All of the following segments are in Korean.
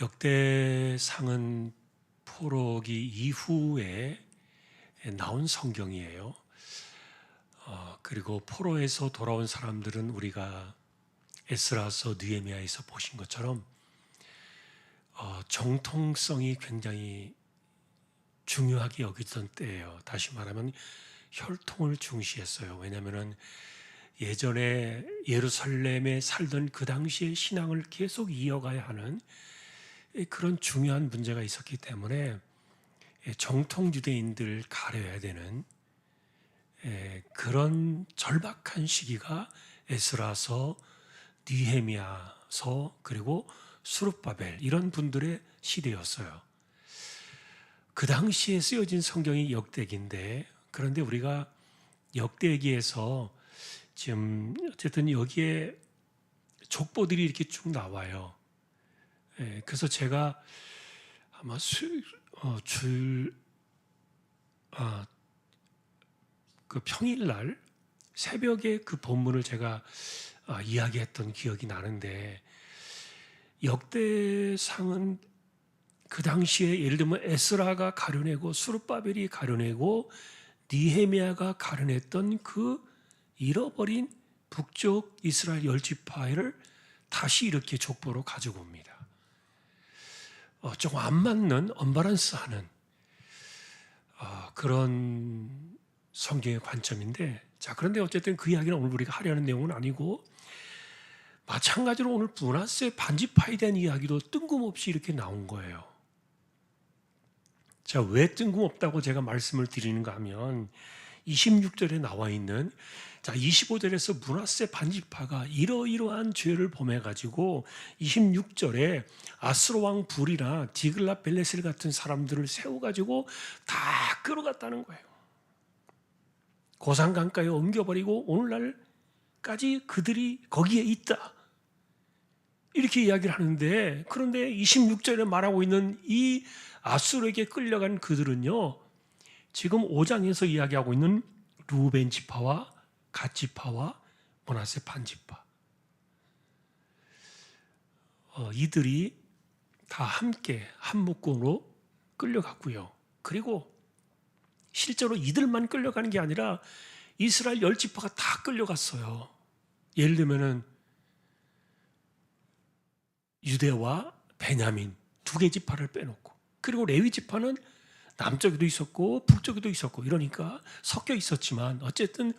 역대상은 포로기 이후에 나온 성경이에요. 그리고 포로에서 돌아온 사람들은 우리가 에스라서 느헤미야에서 보신 것처럼 정통성이 굉장히 중요하게 여기던 때예요. 다시 말하면 혈통을 중시했어요. 왜냐하면 예전에 예루살렘에 살던 그 당시의 신앙을 계속 이어가야 하는 그런 중요한 문제가 있었기 때문에 정통 유대인들 가려야 되는 그런 절박한 시기가 에스라서, 느헤미야서, 그리고 스룹바벨 이런 분들의 시대였어요. 그 당시에 쓰여진 성경이 역대기인데, 그런데 우리가 역대기에서 지금 어쨌든 여기에 족보들이 이렇게 쭉 나와요. 그래서 제가 아마 그 평일날 새벽에 그 본문을 제가 이야기했던 기억이 나는데, 역대상은 그 당시에 예를 들면 에스라가 가려내고 스룹바벨이 가려내고 느헤미야가 가려냈던 그 잃어버린 북쪽 이스라엘 열지파를 다시 이렇게 족보로 가지고 옵니다. 조금 안 맞는 언밸런스하는 그런 성경의 관점인데, 자, 그런데 어쨌든 그 이야기는 오늘 우리가 하려는 내용은 아니고, 마찬가지로 오늘 므낫세 반지파에 대한 이야기도 뜬금없이 이렇게 나온 거예요. 자, 왜 뜬금없다고 제가 말씀을 드리는가 하면 26절에 나와 있는, 자, 25절에서 므낫세 반지파가 이러이러한 죄를 범해가지고 26절에 아스로 왕 불이나 디글라 벨레셀 같은 사람들을 세워가지고 다 끌어갔다는 거예요. 고산강가에 옮겨버리고 오늘날까지 그들이 거기에 있다, 이렇게 이야기를 하는데, 그런데 26절에 말하고 있는 이 아수르에게 끌려간 그들은요, 지금 5장에서 이야기하고 있는 루벤 지파와 갓 지파와 므낫세 반지파, 이들이 다 함께 한 묶음으로 끌려갔고요. 그리고 실제로 이들만 끌려가는 게 아니라 이스라엘 10지파가 다 끌려갔어요. 예를 들면은 유대와 베냐민 두 개 지파를 빼놓고, 그리고 레위 지파는 남쪽에도 있었고 북쪽에도 있었고, 이러니까 섞여 있었지만 어쨌든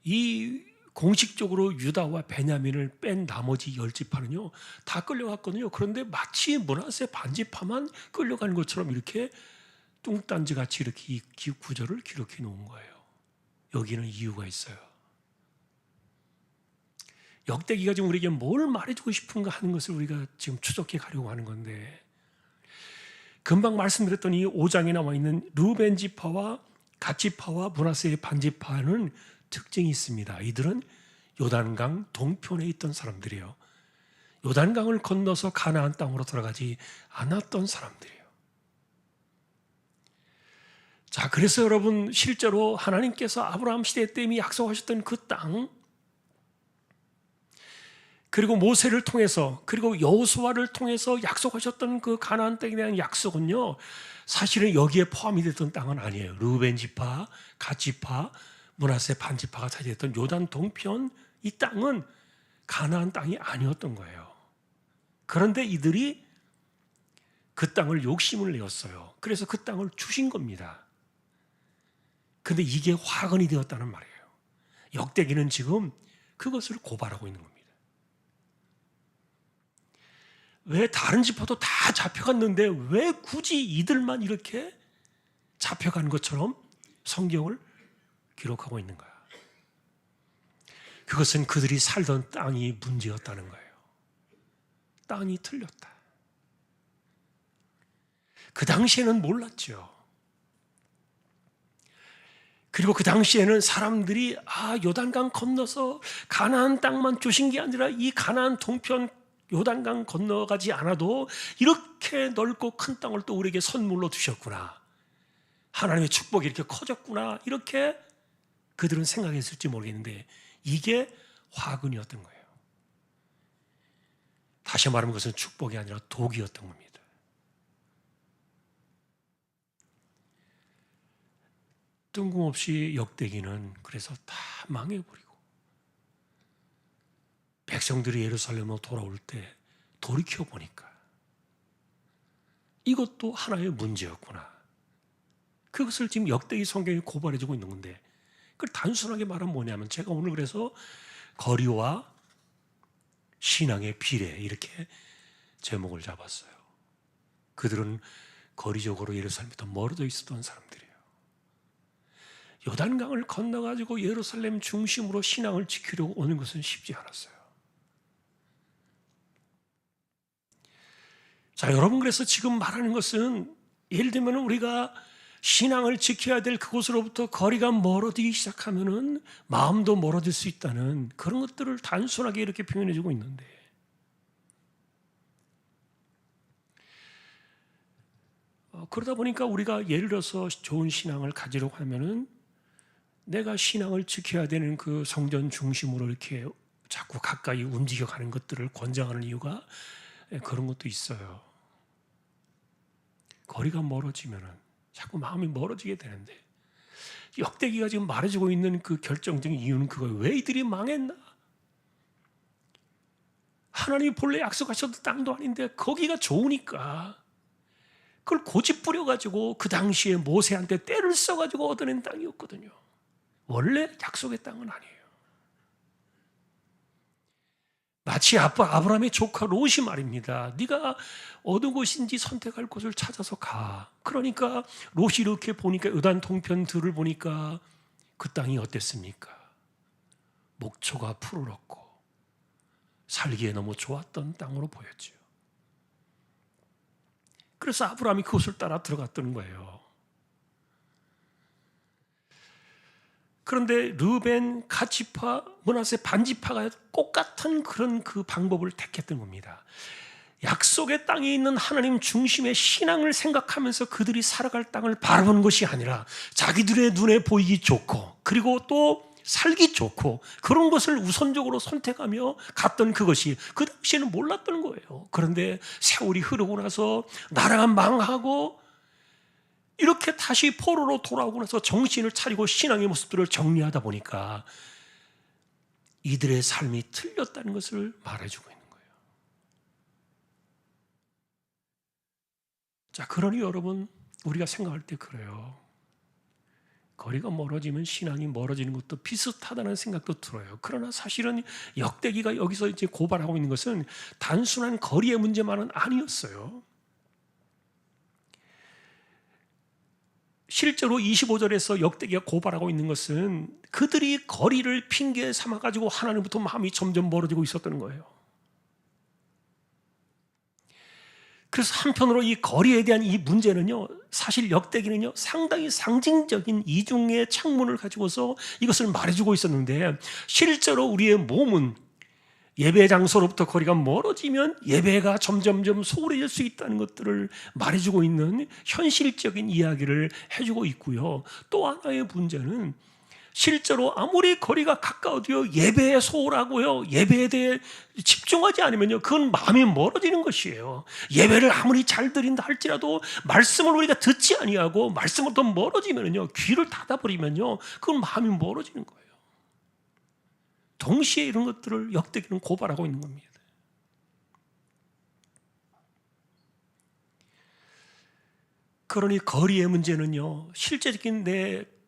이 공식적으로 유다와 베냐민을 뺀 나머지 10지파는요 다 끌려갔거든요. 그런데 마치 므낫세 반지파만 끌려간 것처럼 이렇게 뚱딴지같이 이렇게 이 구절을 기록해 놓은 거예요. 여기는 이유가 있어요. 역대기가 지금 우리에게 뭘 말해주고 싶은가 하는 것을 우리가 지금 추적해 가려고 하는 건데, 금방 말씀드렸던 이 5장에 나와 있는 루벤 지파와 갓 지파와 므낫세 반지파는 특징이 있습니다. 이들은 요단강 동편에 있던 사람들이에요. 요단강을 건너서 가나안 땅으로 들어가지 않았던 사람들이에요. 자, 그래서 여러분, 실제로 하나님께서 아브라함 시대 때 이미 약속하셨던 그 땅, 그리고 모세를 통해서, 그리고 여호수아를 통해서 약속하셨던 그 가나안 땅에 대한 약속은요, 사실은 여기에 포함이 됐던 땅은 아니에요. 루벤 지파, 갓 지파, 므낫세 반지파가 차지했던 요단 동편 이 땅은 가나안 땅이 아니었던 거예요. 그런데 이들이 그 땅을 욕심을 내었어요. 그래서 그 땅을 주신 겁니다. 근데 이게 화근이 되었다는 말이에요. 역대기는 지금 그것을 고발하고 있는 겁니다. 왜 다른 지파도 다 잡혀갔는데 왜 굳이 이들만 이렇게 잡혀간 것처럼 성경을 기록하고 있는 거야? 그것은 그들이 살던 땅이 문제였다는 거예요. 땅이 틀렸다. 그 당시에는 몰랐죠. 그리고 그 당시에는 사람들이 요단강 건너서 가나안 땅만 주신 게 아니라 이 가나안 동편 요단강 건너가지 않아도 이렇게 넓고 큰 땅을 또 우리에게 선물로 주셨구나, 하나님의 축복이 이렇게 커졌구나, 이렇게 그들은 생각했을지 모르겠는데 이게 화근이었던 거예요. 다시 말하면 그것은 축복이 아니라 독이었던 겁니다. 뜬금없이 역대기는 그래서 다 망해버리고 백성들이 예루살렘으로 돌아올 때 돌이켜보니까 이것도 하나의 문제였구나. 그것을 지금 역대기 성경이 고발해주고 있는 건데, 그걸 단순하게 말하면 뭐냐면, 제가 오늘 그래서 거리와 신앙의 비례 이렇게 제목을 잡았어요. 그들은 거리적으로 예루살렘부터 멀어져 있었던 사람들이에요. 요단강을 건너가지고 예루살렘 중심으로 신앙을 지키려고 오는 것은 쉽지 않았어요. 자, 여러분, 그래서 지금 말하는 것은 예를 들면 우리가 신앙을 지켜야 될 그곳으로부터 거리가 멀어지기 시작하면은 마음도 멀어질 수 있다는 그런 것들을 단순하게 이렇게 표현해주고 있는데, 그러다 보니까 우리가 예를 들어서 좋은 신앙을 가지려고 하면은 내가 신앙을 지켜야 되는 그 성전 중심으로 이렇게 자꾸 가까이 움직여가는 것들을 권장하는 이유가 그런 것도 있어요. 거리가 멀어지면은 자꾸 마음이 멀어지게 되는데, 역대기가 지금 말해주고 있는 그 결정적인 이유는 그거예요. 왜 이들이 망했나? 하나님이 본래 약속하셨던 땅도 아닌데 거기가 좋으니까 그걸 고집 부려가지고 그 당시에 모세한테 때를 써가지고 얻어낸 땅이었거든요. 원래 약속의 땅은 아니에요. 마치 아브라함의 조카 롯이 말입니다. 네가 어느 곳인지 선택할 곳을 찾아서 가. 그러니까 롯이 이렇게 보니까 요단 동편 들을 보니까 그 땅이 어땠습니까? 목초가 푸르렀고 살기에 너무 좋았던 땅으로 보였죠. 그래서 아브라함이 그곳을 따라 들어갔던 거예요. 그런데 르벤, 갓지파, 므낫세 반지파가 똑같은 그런 그 방법을 택했던 겁니다. 약속의 땅에 있는 하나님 중심의 신앙을 생각하면서 그들이 살아갈 땅을 바라보는 것이 아니라 자기들의 눈에 보이기 좋고 그리고 또 살기 좋고 그런 것을 우선적으로 선택하며 갔던 그것이 그 당시에는 몰랐던 거예요. 그런데 세월이 흐르고 나서 나라가 망하고 이렇게 다시 포로로 돌아오고 나서 정신을 차리고 신앙의 모습들을 정리하다 보니까 이들의 삶이 틀렸다는 것을 말해주고 있는 거예요. 자, 그러니 여러분, 우리가 생각할 때 그래요. 거리가 멀어지면 신앙이 멀어지는 것도 비슷하다는 생각도 들어요. 그러나 사실은 역대기가 여기서 이제 고발하고 있는 것은 단순한 거리의 문제만은 아니었어요. 실제로 25절에서 역대기가 고발하고 있는 것은 그들이 거리를 핑계 삼아가지고 하나님부터 마음이 점점 멀어지고 있었던 거예요. 그래서 한편으로 이 거리에 대한 이 문제는요, 사실 역대기는요 상당히 상징적인 이중의 창문을 가지고서 이것을 말해주고 있었는데, 실제로 우리의 몸은 예배 장소로부터 거리가 멀어지면 예배가 점점점 소홀해질 수 있다는 것들을 말해주고 있는 현실적인 이야기를 해주고 있고요. 또 하나의 문제는 실제로 아무리 거리가 가까워도 예배에 소홀하고요, 예배에 대해 집중하지 않으면요, 그건 마음이 멀어지는 것이에요. 예배를 아무리 잘 드린다 할지라도 말씀을 우리가 듣지 아니하고 말씀으로부터 멀어지면요, 귀를 닫아버리면요, 그건 마음이 멀어지는 거예요. 동시에 이런 것들을 역대기는 고발하고 있는 겁니다. 그러니 거리의 문제는요, 실제적인 내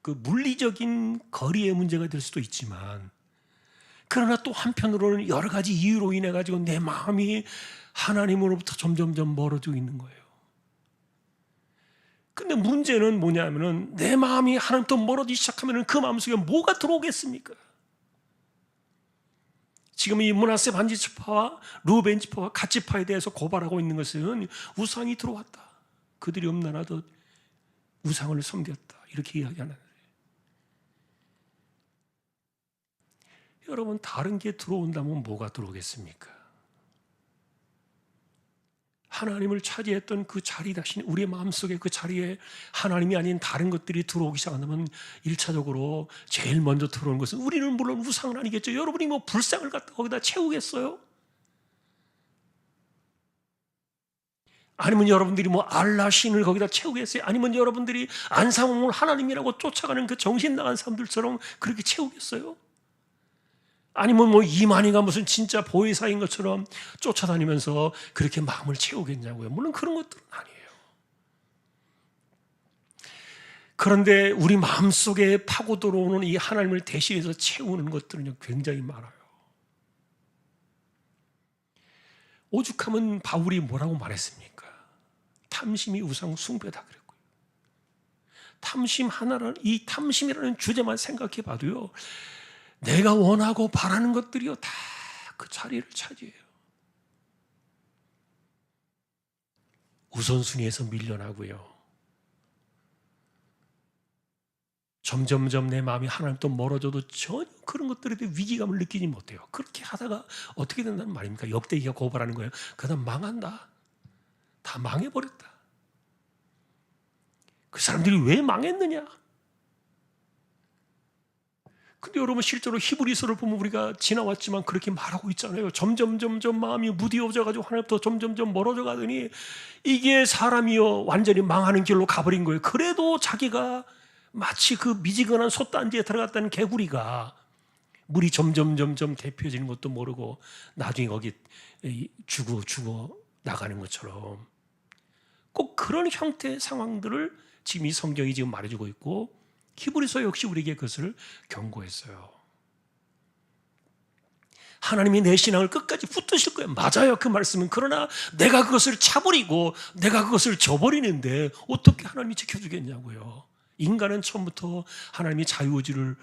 그 물리적인 거리의 문제가 될 수도 있지만, 그러나 또 한편으로는 여러 가지 이유로 인해 가지고 내 마음이 하나님으로부터 점점점 멀어지고 있는 거예요. 근데 문제는 뭐냐면은 내 마음이 하나님부터 멀어지기 시작하면은 그 마음속에 뭐가 들어오겠습니까? 지금 이 므낫세 반지파와 르벤 지파와 갓지파에 대해서 고발하고 있는 것은 우상이 들어왔다, 그들이 없나라도 우상을 섬겼다, 이렇게 이야기하는 거예요. 여러분, 다른 게 들어온다면 뭐가 들어오겠습니까? 하나님을 차지했던 그 자리 대신 우리의 마음속에 그 자리에 하나님이 아닌 다른 것들이 들어오기 시작한다면 1차적으로 제일 먼저 들어오는 것은, 우리는 물론 우상은 아니겠죠. 여러분이 뭐 불상을 갖다 거기다 채우겠어요? 아니면 여러분들이 뭐 알라 신을 거기다 채우겠어요? 아니면 여러분들이 안상홍을 하나님이라고 쫓아가는 그 정신 나간 사람들처럼 그렇게 채우겠어요? 아니면 뭐 이만희가 무슨 진짜 보혜사인 것처럼 쫓아다니면서 그렇게 마음을 채우겠냐고요? 물론 그런 것들은 아니에요. 그런데 우리 마음속에 파고 들어오는 이 하나님을 대신해서 채우는 것들은 굉장히 많아요. 오죽하면 바울이 뭐라고 말했습니까? 탐심이 우상 숭배다 그랬고요. 탐심 하나라는, 이 탐심이라는 주제만 생각해 봐도요, 내가 원하고 바라는 것들이요 다 그 자리를 차지해요. 우선순위에서 밀려나고요. 점점점 내 마음이 하나님부터 멀어져도 전혀 그런 것들에 대해 위기감을 느끼지 못해요. 그렇게 하다가 어떻게 된다는 말입니까? 역대기가 고발하는 거예요. 그다음 망한다. 다 망해버렸다. 그 사람들이 왜 망했느냐? 근데 여러분 실제로 히브리서를 보면 우리가 지나왔지만 그렇게 말하고 있잖아요. 점점 마음이 무디어져가지고 하나님부터 점점 멀어져 가더니 이게 사람이요 완전히 망하는 길로 가버린 거예요. 그래도 자기가 마치 그 미지근한 솥단지에 들어갔다는 개구리가 물이 점점 데펴지는 것도 모르고 나중에 거기 죽어 나가는 것처럼 꼭 그런 형태의 상황들을 지금 이 성경이 지금 말해주고 있고 히브리서 역시 우리에게 그것을 경고했어요. 하나님이 내 신앙을 끝까지 붙드실 거예요. 맞아요, 그 말씀은. 그러나 내가 그것을 차버리고 내가 그것을 저버리는데 어떻게 하나님이 지켜주겠냐고요. 인간은 처음부터 하나님이 자유의지를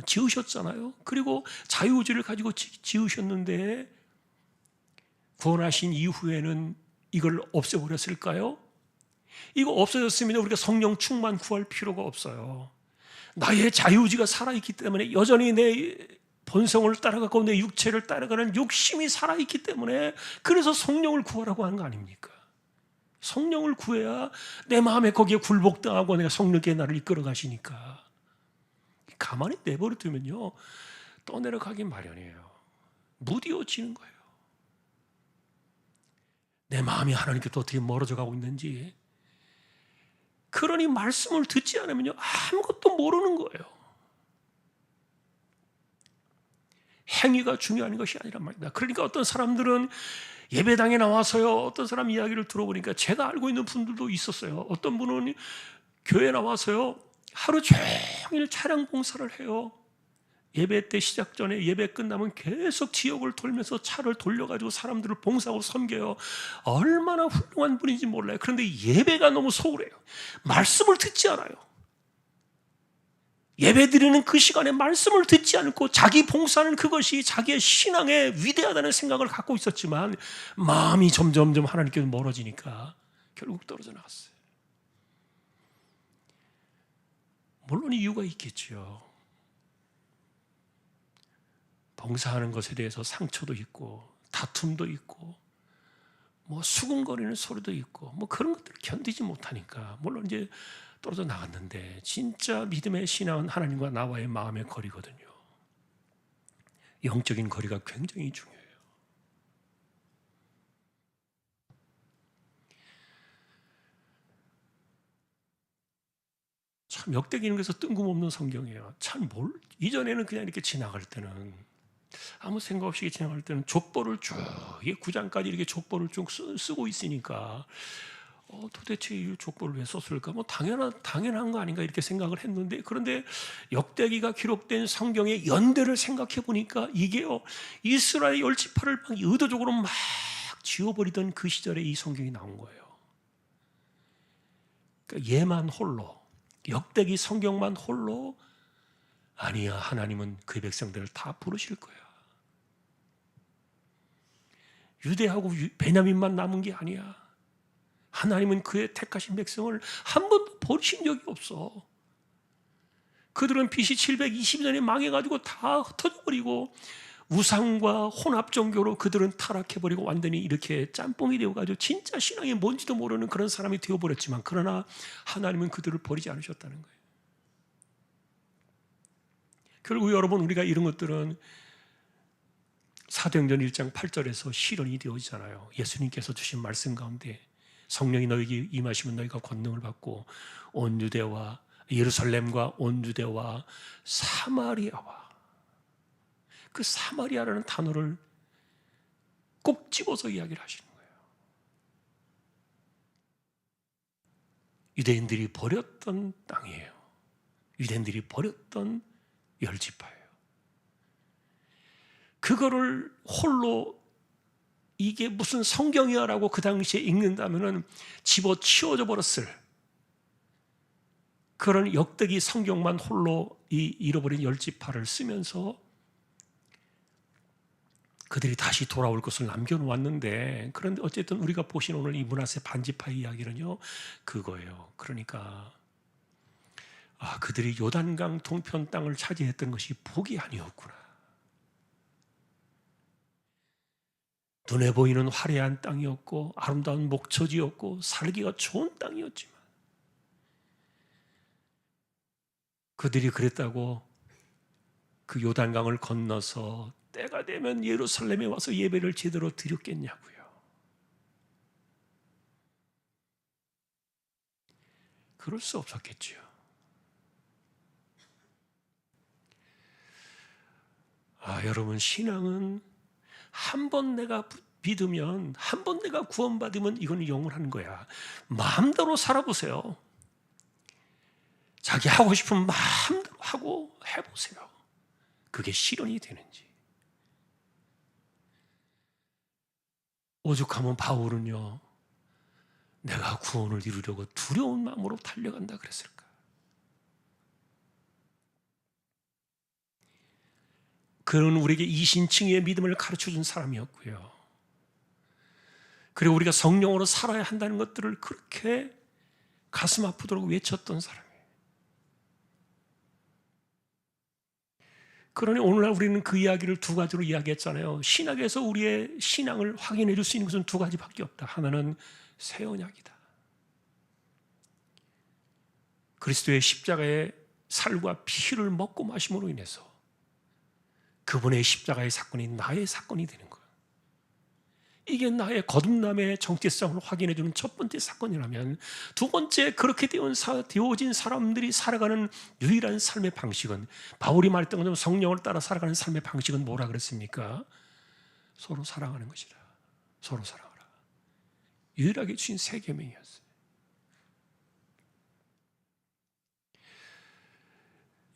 지으셨잖아요. 그리고 자유의지를 가지고 지으셨는데 구원하신 이후에는 이걸 없애버렸을까요? 이거 없어졌으면 우리가 성령 충만 구할 필요가 없어요. 나의 자유의지가 살아있기 때문에 여전히 내 본성을 따라가고 내 육체를 따라가는 욕심이 살아있기 때문에 그래서 성령을 구하라고 하는 거 아닙니까? 성령을 구해야 내 마음에 거기에 굴복당하고 내가 성령께 나를 이끌어 가시니까. 가만히 내버려 두면요 떠내려가기 마련이에요. 무디어지는 거예요. 내 마음이 하나님께서 어떻게 멀어져 가고 있는지, 그러니 말씀을 듣지 않으면요 아무것도 모르는 거예요. 행위가 중요한 것이 아니란 말입니다. 그러니까 어떤 사람들은 예배당에 나와서요, 어떤 사람 이야기를 들어보니까 제가 알고 있는 분들도 있었어요. 어떤 분은 교회 나와서요 하루 종일 차량 봉사를 해요. 예배 때 시작 전에 예배 끝나면 계속 지역을 돌면서 차를 돌려가지고 사람들을 봉사하고 섬겨요. 얼마나 훌륭한 분인지 몰라요. 그런데 예배가 너무 소홀해요. 말씀을 듣지 않아요. 예배 드리는 그 시간에 말씀을 듣지 않고 자기 봉사는 그것이 자기의 신앙에 위대하다는 생각을 갖고 있었지만 마음이 점점 하나님께서 멀어지니까 결국 떨어져 나갔어요. 물론 이유가 있겠죠. 봉사하는 것에 대해서 상처도 있고 다툼도 있고 뭐 수군거리는 소리도 있고 뭐 그런 것들을 견디지 못하니까 물론 이제 떨어져 나갔는데, 진짜 믿음의 신앙은 하나님과 나와의 마음의 거리거든요. 영적인 거리가 굉장히 중요해요. 참 역대기는 그래서 뜬금없는 성경이에요. 참 이전에는 그냥 이렇게 지나갈 때는 아무 생각 없이 지나갈 때는 족보를 쭉, 이게 9장까지 이렇게 족보를 쭉 쓰고 있으니까 도대체 이 족보를 왜 썼을까? 뭐 당연한 거 아닌가 이렇게 생각을 했는데, 그런데 역대기가 기록된 성경의 연대를 생각해 보니까 이게요 이스라엘 10지파를 막 의도적으로 막 지워버리던 그 시절에 이 성경이 나온 거예요. 그러니까 얘만 홀로, 역대기 성경만 홀로 아니야, 하나님은 그 백성들을 다 부르실 거야. 유대하고 베냐민만 남은 게 아니야. 하나님은 그의 택하신 백성을 한 번도 버리신 적이 없어. 그들은 BC 720년에 망해가지고 다 흩어져버리고 우상과 혼합종교로 그들은 타락해버리고 완전히 이렇게 짬뽕이 되어가지고 진짜 신앙이 뭔지도 모르는 그런 사람이 되어버렸지만, 그러나 하나님은 그들을 버리지 않으셨다는 거예요. 결국 여러분, 우리가 이런 것들은 사도행전 1장 8절에서 실현이 되어지잖아요. 예수님께서 주신 말씀 가운데 성령이 너에게 임하시면 너희가 권능을 받고 온 유대와 예루살렘과 온 유대와 사마리아와, 그 사마리아라는 단어를 꼭 집어서 이야기를 하시는 거예요. 유대인들이 버렸던 땅이에요. 유대인들이 버렸던 열지파예요. 그거를 홀로 이게 무슨 성경이야라고 그 당시에 읽는다면은 집어치워져 버렸을 그런 역대기 성경만 홀로 이 잃어버린 열지파를 쓰면서 그들이 다시 돌아올 것을 남겨놓았는데, 그런데 어쨌든 우리가 보신 오늘 이 므낫세 반지파 이야기는요, 그거예요. 그러니까 그들이 요단강 동편 땅을 차지했던 것이 복이 아니었구나. 눈에 보이는 화려한 땅이었고 아름다운 목초지였고 살기가 좋은 땅이었지만, 그들이 그랬다고 그 요단강을 건너서 때가 되면 예루살렘에 와서 예배를 제대로 드렸겠냐고요. 그럴 수 없었겠지요. 여러분, 신앙은 한 번 내가 믿으면, 한 번 내가 구원받으면 이건 영원한 거야. 마음대로 살아보세요. 자기 하고 싶은 마음대로 하고 해보세요. 그게 실현이 되는지. 오죽하면 바울은요, 내가 구원을 이루려고 두려운 마음으로 달려간다 그랬을까? 그는 우리에게 이신칭의 믿음을 가르쳐준 사람이었고요. 그리고 우리가 성령으로 살아야 한다는 것들을 그렇게 가슴 아프도록 외쳤던 사람이에요. 그러니 오늘날 우리는 그 이야기를 두 가지로 이야기했잖아요. 신학에서 우리의 신앙을 확인해 줄 수 있는 것은 두 가지밖에 없다. 하나는 새 언약이다. 그리스도의 십자가의 살과 피를 먹고 마심으로 인해서 그분의 십자가의 사건이 나의 사건이 되는 거예요. 이게 나의 거듭남의 정체성을 확인해 주는 첫 번째 사건이라면, 두 번째, 그렇게 되어진 사람들이 살아가는 유일한 삶의 방식은, 바울이 말했던 것처럼 성령을 따라 살아가는 삶의 방식은 뭐라 그랬습니까? 서로 사랑하는 것이다. 서로 사랑하라. 유일하게 주신 세 계명이었어요.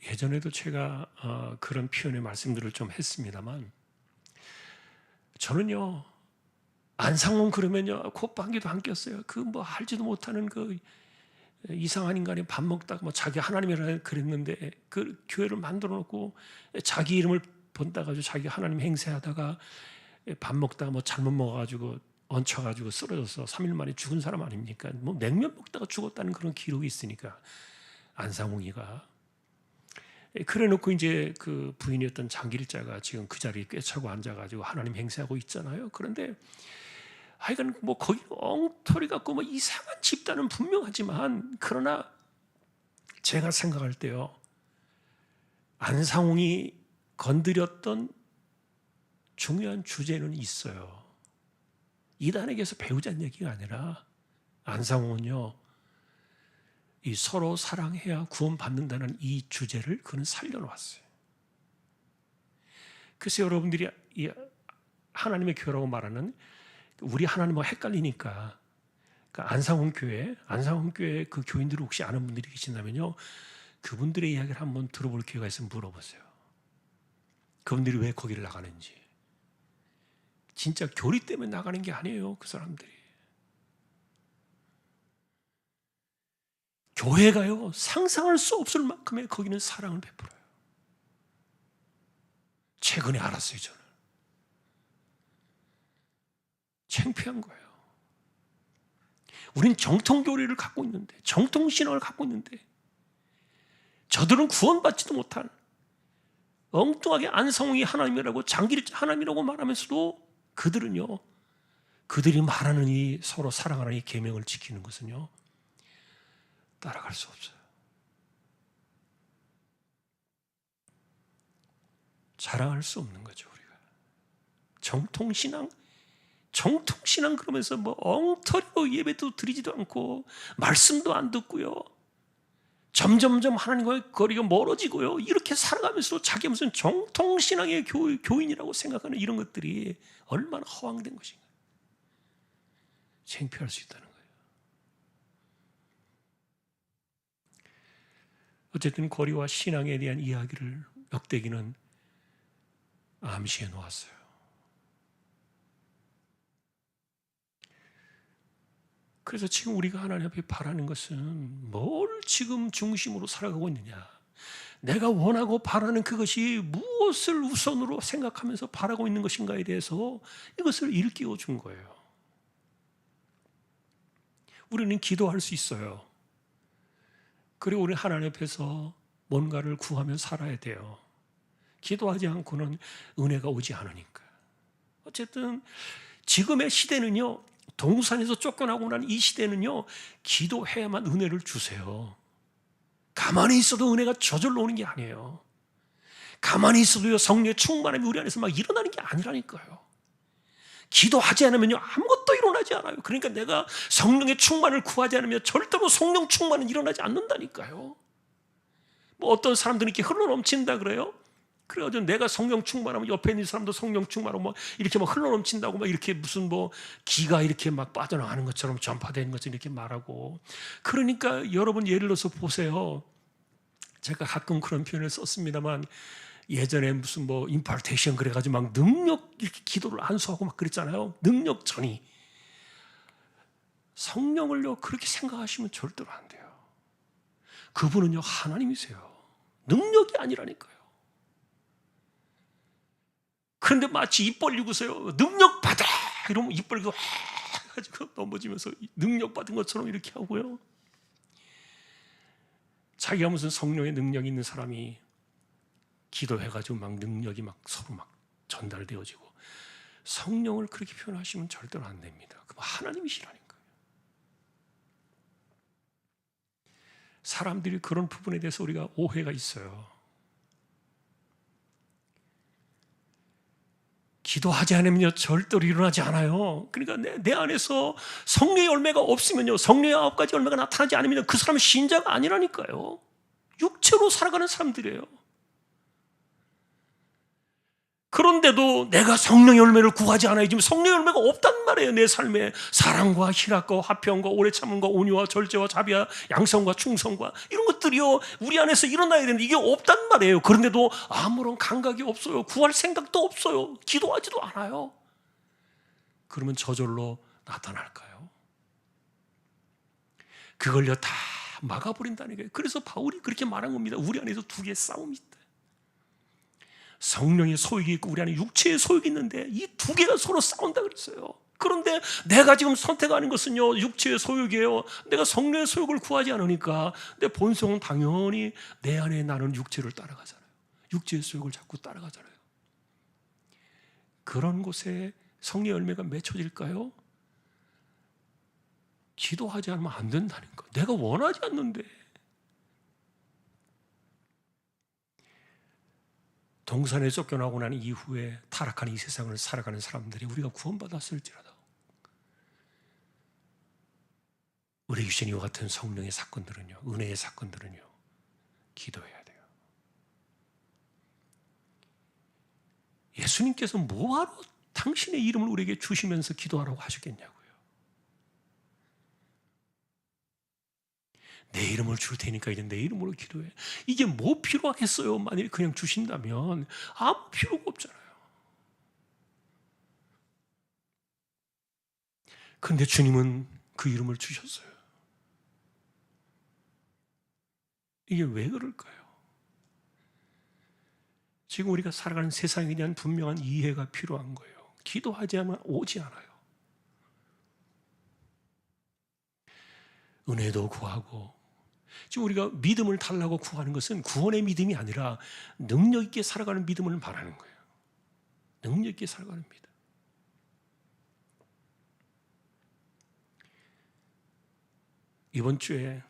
예전에도 제가 그런 표현의 말씀들을 좀 했습니다만, 저는요, 안상홍 그러면요, 콧방귀도 안 꼈어요. 그 뭐 알지도 못하는 그 이상한 인간이 밥 먹다가 뭐 자기 하나님이라 그랬는데, 그 교회를 만들어 놓고 자기 이름을 번따가지고 자기 하나님 행세하다가 밥 먹다가 뭐 잘못 먹어가지고 얹혀가지고 쓰러져서 3일 만에 죽은 사람 아닙니까? 뭐 냉면 먹다가 죽었다는 그런 기록이 있으니까, 안상홍이가. 그래 놓고 이제 그 부인이었던 장길자가 지금 그 자리에 꿰차고 앉아가지고 하나님 행세하고 있잖아요. 그런데 하여간 뭐 거기 엉터리 같고 뭐 이상한 집단은 분명하지만, 그러나 제가 생각할 때요, 안상홍이 건드렸던 중요한 주제는 있어요. 이단에게서 배우자는 얘기가 아니라, 안상홍은요, 이 서로 사랑해야 구원받는다는 이 주제를 그는 살려놓았어요. 그래서 여러분들이 이 하나님의 교회라고 말하는, 우리 하나님과 헷갈리니까, 그러니까 안상홍 교회 그 교인들을 혹시 아는 분들이 계신다면요, 그분들의 이야기를 한번 들어볼 기회가 있으면 물어보세요. 그분들이 왜 거기를 나가는지. 진짜 교리 때문에 나가는 게 아니에요, 그 사람들이. 교회가요, 상상할 수 없을 만큼의 거기는 사랑을 베풀어요. 최근에 알았어요, 저는. 창피한 거예요. 우린 정통교리를 갖고 있는데, 정통신앙을 갖고 있는데, 저들은 구원받지도 못한, 엉뚱하게 안상홍이 하나님이라고, 장길이 하나님이라고 말하면서도 그들은요, 그들이 말하는 이 서로 사랑하는 이 계명을 지키는 것은요, 따라갈 수 없어요. 자랑할 수 없는 거죠, 우리가. 정통신앙, 정통신앙 그러면서 뭐 엉터리로 예배도 드리지도 않고 말씀도 안 듣고요. 점점점 하나님과의 거리가 멀어지고요. 이렇게 살아가면서 자기 무슨 정통신앙의 교인이라고 생각하는 이런 것들이 얼마나 허황된 것인가. 창피할 수 있다는 거예요. 어쨌든 거리와 신앙에 대한 이야기를 역대기는 암시해 놓았어요. 그래서 지금 우리가 하나님 앞에 바라는 것은 뭘 지금 중심으로 살아가고 있느냐, 내가 원하고 바라는 그것이 무엇을 우선으로 생각하면서 바라고 있는 것인가에 대해서 이것을 일깨워 준 거예요. 우리는 기도할 수 있어요. 그리고 우리 하나님 앞에서 뭔가를 구하며 살아야 돼요. 기도하지 않고는 은혜가 오지 않으니까. 어쨌든 지금의 시대는요, 동산에서 쫓겨나고 난 이 시대는요, 기도해야만 은혜를 주세요. 가만히 있어도 은혜가 저절로 오는 게 아니에요. 가만히 있어도요, 성령의 충만함이 우리 안에서 막 일어나는 게 아니라니까요. 기도하지 않으면요, 아무것도 일어나지 않아요. 그러니까 내가 성령의 충만을 구하지 않으면 절대로 성령 충만은 일어나지 않는다니까요. 뭐 어떤 사람들은 이렇게 흘러넘친다 그래요. 그래가지고 내가 성령 충만하면 옆에 있는 사람도 성령 충만하고 막 이렇게 막 흘러넘친다고 막 이렇게 무슨 뭐 기가 이렇게 막 빠져나가는 것처럼 전파되는 것처럼 이렇게 말하고. 그러니까 여러분 예를 들어서 보세요. 제가 가끔 그런 표현을 썼습니다만, 예전에 무슨 뭐 임파르테이션 그래가지고 막 능력 이렇게 기도를 안수하고 막 그랬잖아요. 능력 전이. 성령을요 그렇게 생각하시면 절대로 안 돼요. 그분은요 하나님이세요. 능력이 아니라니까요. 그런데 마치 입 벌리고서요, 능력 받아! 이러면 입 벌리고 해가지고 넘어지면서 능력 받은 것처럼 이렇게 하고요. 자기가 무슨 성령의 능력이 있는 사람이 기도해가지고 막 능력이 막 서로 막 전달되어지고, 성령을 그렇게 표현하시면 절대로 안 됩니다. 그건 하나님이시라니까요. 사람들이 그런 부분에 대해서 우리가 오해가 있어요. 기도하지 않으면요 절대로 일어나지 않아요. 그러니까 내 안에서 성령의 열매가 없으면요, 성령의 9가지 열매가 나타나지 않으면 그 사람은 신자가 아니라니까요. 육체로 살아가는 사람들이에요. 그런데도 내가 성령의 열매를 구하지 않아요. 지금 성령의 열매가 없단 말이에요. 내 삶에 사랑과 희락과 화평과 오래 참음과 온유와 절제와 자비와 양성과 충성과 이런 것들이요 우리 안에서 일어나야 되는데 이게 없단 말이에요. 그런데도 아무런 감각이 없어요. 구할 생각도 없어요. 기도하지도 않아요. 그러면 저절로 나타날까요? 그걸요 다 막아버린다는 거예요. 그래서 바울이 그렇게 말한 겁니다. 우리 안에서 두 개의 싸움이 있다. 성령의 소욕이 있고 우리 안에 육체의 소욕이 있는데 이 두 개가 서로 싸운다 그랬어요. 그런데 내가 지금 선택하는 것은요 육체의 소욕이에요. 내가 성령의 소욕을 구하지 않으니까 내 본성은 당연히 내 안에 나는 육체를 따라가잖아요. 육체의 소욕을 자꾸 따라가잖아요. 그런 곳에 성령의 열매가 맺혀질까요? 기도하지 않으면 안 된다는 거. 내가 원하지 않는데. 동산에 쫓겨나고 난 이후에 타락한 이 세상을 살아가는 사람들이 우리가 구원받았을지라도 우리 유신이와 같은 성령의 사건들은요, 은혜의 사건들은요, 기도해야 돼요. 예수님께서 뭐하러 당신의 이름을 우리에게 주시면서 기도하라고 하셨겠냐고요. 내 이름을 줄 테니까 이제 내 이름으로 기도해. 이게 뭐 필요하겠어요? 만일 그냥 주신다면 아무 필요가 없잖아요. 그런데 주님은 그 이름을 주셨어요. 이게 왜 그럴까요? 지금 우리가 살아가는 세상에 대한 분명한 이해가 필요한 거예요. 기도하지 않으면 오지 않아요. 은혜도 구하고, 지금 우리가 믿음을 달라고 구하는 것은 구원의 믿음이 아니라 능력 있게 살아가는 믿음을 말하는 거예요. 능력 있게 살아가는 믿음. 이번 주에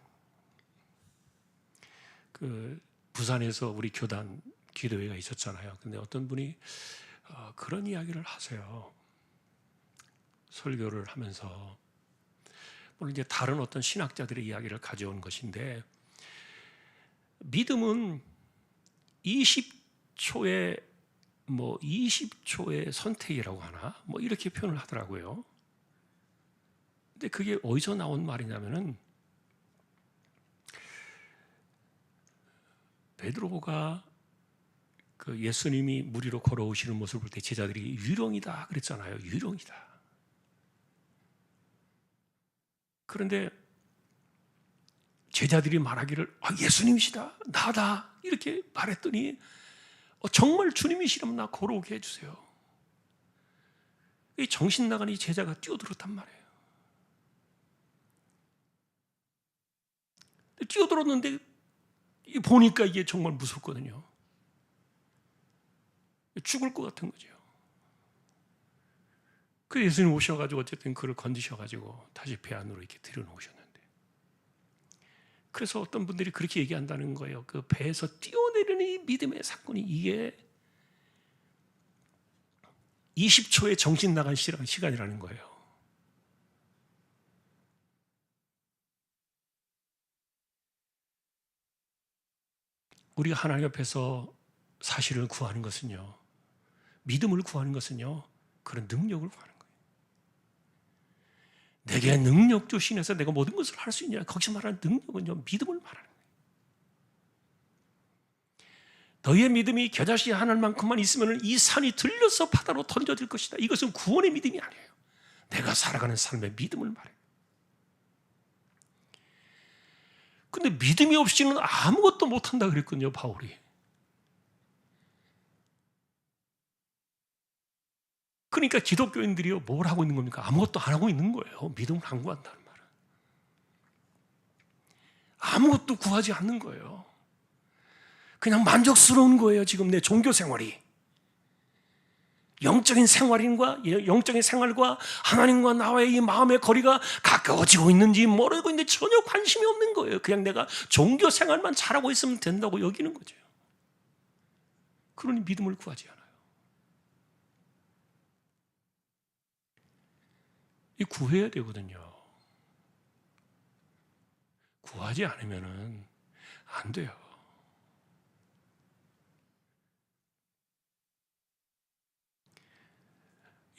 부산에서 우리 교단 기도회가 있었잖아요. 근데 어떤 분이 그런 이야기를 하세요. 설교를 하면서 물론 이제 다른 어떤 신학자들의 이야기를 가져온 것인데, 믿음은 20초의 선택이라고 하나 이렇게 표현을 하더라고요. 근데 그게 어디서 나온 말이냐면은, 베드로가 그 예수님이 물 위로 걸어오시는 모습을 볼 때 제자들이 유령이다 그랬잖아요. 유령이다. 그런데 제자들이 말하기를 예수님이시다, 나다 이렇게 말했더니 정말 주님이시라면 나 걸어오게 해주세요. 이 정신 나간 이 제자가 뛰어들었단 말이에요. 뛰어들었는데 보니까 이게 정말 무섭거든요. 죽을 것 같은 거죠. 그 예수님 오셔가지고 어쨌든 그를 건지셔가지고 다시 배 안으로 이렇게 들여놓으셨는데, 그래서 어떤 분들이 그렇게 얘기한다는 거예요. 그 배에서 뛰어내리는 이 믿음의 사건이 이게 20초의 정신 나간 시간이라는 거예요. 우리가 하나님 앞에서 사실을 구하는 것은요, 믿음을 구하는 것은요, 그런 능력을 구하는 거예요. 내게 능력 주시면서 내가 모든 것을 할 수 있냐, 거기서 말하는 능력은요, 믿음을 말하는 거예요. 너희의 믿음이 겨자씨 하나만큼만 있으면 이 산이 들려서 바다로 던져질 것이다. 이것은 구원의 믿음이 아니에요. 내가 살아가는 삶의 믿음을 말해요. 근데 믿음이 없이는 아무것도 못한다 그랬거든요, 바울이. 그러니까 기독교인들이요, 뭘 하고 있는 겁니까? 아무것도 안 하고 있는 거예요. 믿음을 안 구한다는 말은. 아무것도 구하지 않는 거예요. 그냥 만족스러운 거예요, 지금 내 종교 생활이. 영적인 생활과 하나님과 나와의 이 마음의 거리가 가까워지고 있는지 모르고 있는데 전혀 관심이 없는 거예요. 그냥 내가 종교 생활만 잘하고 있으면 된다고 여기는 거죠. 그러니 믿음을 구하지 않아요. 이 구해야 되거든요. 구하지 않으면 안 돼요.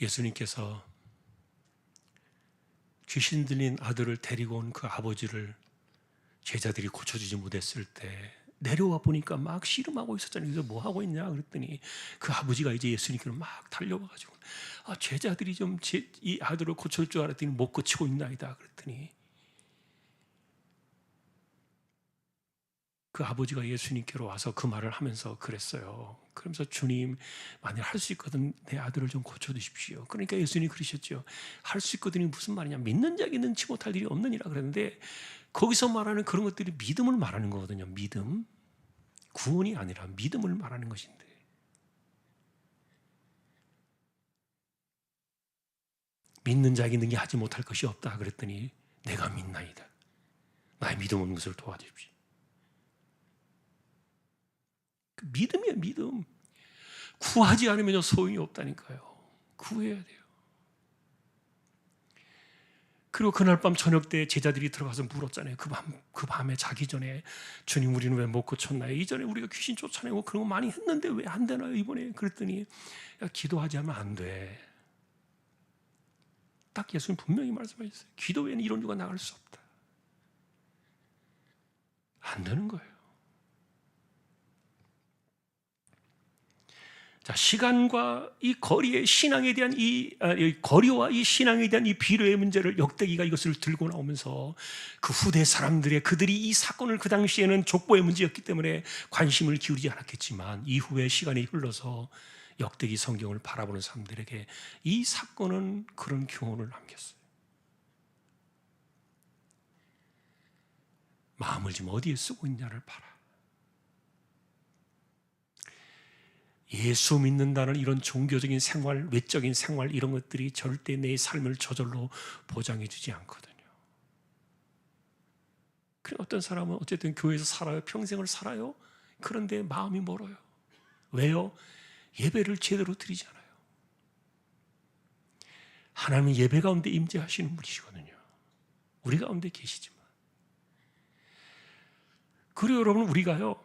예수님께서 귀신 들린 아들을 데리고 온 그 아버지를 제자들이 고쳐주지 못했을 때 내려와 보니까 막 씨름하고 있었잖아요. 그래서 뭐 하고 있냐 그랬더니 그 아버지가 이제 예수님께로 막 달려와가지고 제자들이 좀 이 아들을 고칠 줄 알았더니 못 고치고 있나이다 그랬더니 그 아버지가 예수님께로 와서 그 말을 하면서 그랬어요. 그러면서 주님, 만약 할 수 있거든 내 아들을 좀 고쳐주십시오. 그러니까 예수님이 그러셨죠. 할 수 있거든이 무슨 말이냐, 믿는 자에게 능치 못할 일이 없느니라 그랬는데, 거기서 말하는 그런 것들이 믿음을 말하는 거거든요. 믿음, 구원이 아니라 믿음을 말하는 것인데, 믿는 자에게 능히 하지 못할 것이 없다 그랬더니 내가 믿나이다, 나의 믿음 없는 것을 도와주십시오. 믿음이에요, 믿음. 구하지 않으면 소용이 없다니까요. 구해야 돼요. 그리고 그날 밤 저녁 때 제자들이 들어가서 물었잖아요. 그 밤에 자기 전에 주님, 우리는 왜 못 고쳤나요? 이전에 우리가 귀신 쫓아내고 그런 거 많이 했는데 왜 안 되나요, 이번에? 그랬더니 기도하지 않으면 안 돼. 딱 예수님 분명히 말씀하셨어요. 기도 외에는 이런 누가 나갈 수 없다. 안 되는 거예요. 자, 시간과 이 거리의 신앙에 대한 거리와 이 신앙에 대한 이 비례의 문제를 역대기가 이것을 들고 나오면서 그 후대 사람들의 그들이 이 사건을 그 당시에는 족보의 문제였기 때문에 관심을 기울이지 않았겠지만 이후에 시간이 흘러서 역대기 성경을 바라보는 사람들에게 이 사건은 그런 교훈을 남겼어요. 마음을 지금 어디에 쓰고 있냐를 봐라. 예수 믿는다는 이런 종교적인 생활, 외적인 생활 이런 것들이 절대 내 삶을 저절로 보장해 주지 않거든요. 어떤 사람은 어쨌든 교회에서 살아요. 평생을 살아요. 그런데 마음이 멀어요. 왜요? 예배를 제대로 드리지 않아요. 하나님은 예배 가운데 임재하시는 분이시거든요. 우리 가운데 계시지만. 그리고 여러분, 우리가요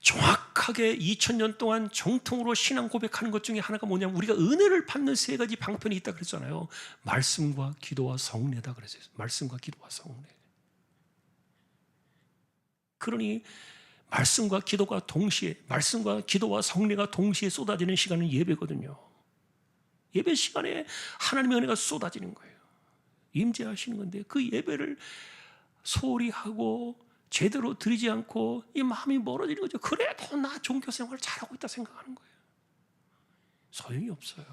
정확하게 2000년 동안 정통으로 신앙 고백하는 것 중에 하나가 뭐냐면, 우리가 은혜를 받는 세 가지 방편이 있다 그랬잖아요. 말씀과 기도와 성례다 그랬어요. 말씀과 기도와 성례. 그러니 말씀과 기도가 동시에, 말씀과 기도와 성례가 동시에 쏟아지는 시간은 예배거든요. 예배 시간에 하나님의 은혜가 쏟아지는 거예요. 임재하시는 건데, 그 예배를 소홀히 하고 제대로 드리지 않고 이 마음이 멀어지는 거죠. 그래도 나 종교 생활을 잘하고 있다 생각하는 거예요. 소용이 없어요.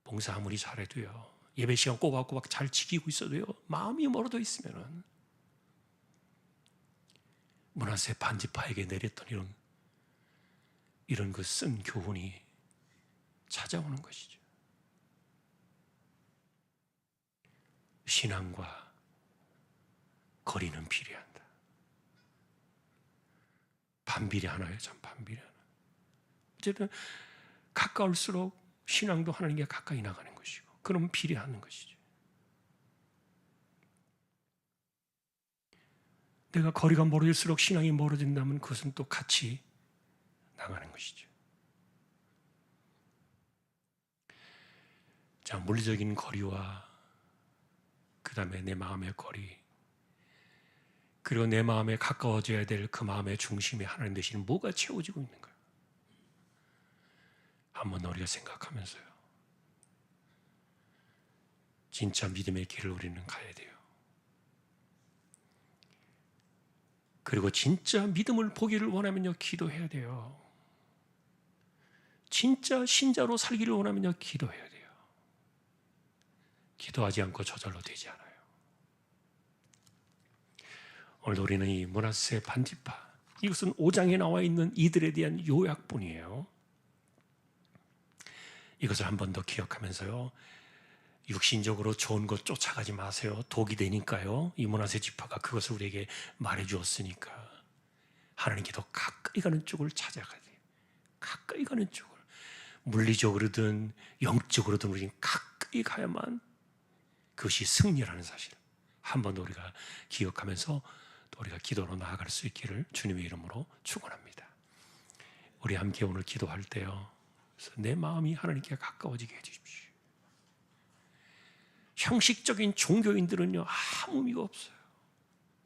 봉사 아무리 잘해도요, 예배 시간 꼬박꼬박 잘 지키고 있어도요, 마음이 멀어져 있으면은 문하세 반지파에게 내렸던 이런 그 쓴 교훈이 찾아오는 것이죠. 신앙과 거리는 비례한다. 반비례하나요? 참 반비례하나. 어쨌든 가까울수록 신앙도 하나님께 가까이 나가는 것이고, 그러면 비례하는 것이죠. 내가 거리가 멀어질수록 신앙이 멀어진다면 그것은 또 같이 나가는 것이죠. 자, 물리적인 거리와 그 다음에 내 마음의 거리, 그리고 내 마음에 가까워져야 될 그 마음의 중심에 하나님 대신 뭐가 채워지고 있는가? 한번 우리가 생각하면서요, 진짜 믿음의 길을 우리는 가야 돼요. 그리고 진짜 믿음을 보기를 원하면요, 기도해야 돼요. 진짜 신자로 살기를 원하면요, 기도해야 돼요. 기도하지 않고 저절로 되지 않아요. 오늘 우리는 이 문하세 반지파, 이것은 5장에 나와 있는 이들에 대한 요약본이에요. 이것을 한 번 더 기억하면서요, 육신적으로 좋은 것 쫓아가지 마세요. 독이 되니까요. 이 문하세 지파가 그것을 우리에게 말해주었으니까 하나님께 더 가까이 가는 쪽을 찾아가야 돼요. 가까이 가는 쪽을, 물리적으로든 영적으로든 우리는 가까이 가야만 그것이 승리라는 사실을 한 번 더 우리가 기억하면서 또 우리가 기도로 나아갈 수 있기를 주님의 이름으로 축원합니다. 우리 함께 오늘 기도할 때요, 그래서 내 마음이 하나님께 가까워지게 해주십시오. 형식적인 종교인들은요, 아무 의미가 없어요.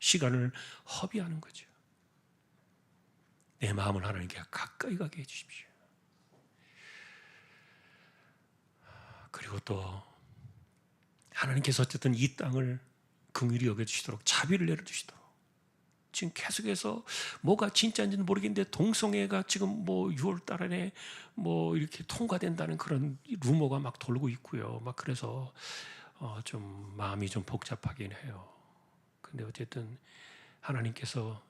시간을 허비하는 거죠. 내 마음을 하나님께 가까이 가게 해주십시오. 그리고 또 하나님께서 어쨌든 이 땅을 긍휼히 여겨주시도록, 자비를 내려주시도록, 지금 계속해서 뭐가 진짜인지는 모르겠는데 동성애가 지금 뭐 6월 달에 뭐 이렇게 통과된다는 그런 루머가 막 돌고 있고요. 막 그래서 좀 마음이 좀 복잡하긴 해요. 근데 어쨌든 하나님께서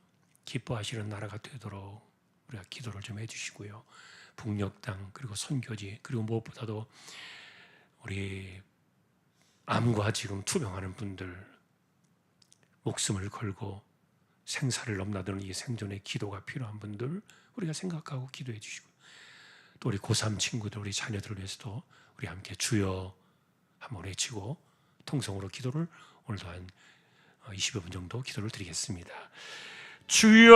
기뻐하시는 나라가 되도록 우리가 기도를 좀 해주시고요. 북녘 땅, 그리고 선교지, 그리고 무엇보다도 우리 암과 지금 투병하는 분들, 목숨을 걸고 생사를 넘나드는 이 생존의 기도가 필요한 분들 우리가 생각하고 기도해 주시고, 또 우리 고3 친구들, 우리 자녀들을 위해서도 우리 함께 주여 한번 외치고 통성으로 기도를 오늘도 한 20여 분 정도 기도를 드리겠습니다. 주여.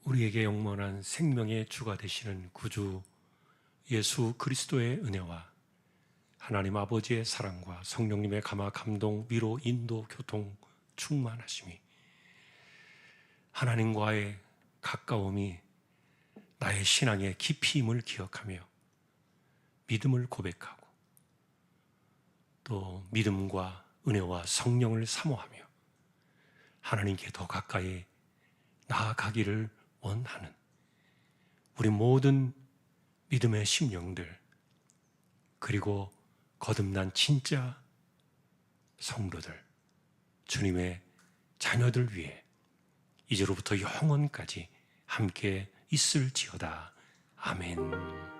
우리에게 영원한 생명의 주가 되시는 구주 예수 그리스도의 은혜와 하나님 아버지의 사랑과 성령님의 감화, 감동, 위로, 인도, 교통, 충만하심이 하나님과의 가까움이 나의 신앙의 깊이임을 기억하며 믿음을 고백하고 또 믿음과 은혜와 성령을 사모하며 하나님께 더 가까이 나아가기를 원하는 우리 모든 믿음의 심령들 그리고 거듭난 진짜 성도들 주님의 자녀들 위해 이제로부터 영원까지 함께 있을지어다. 아멘.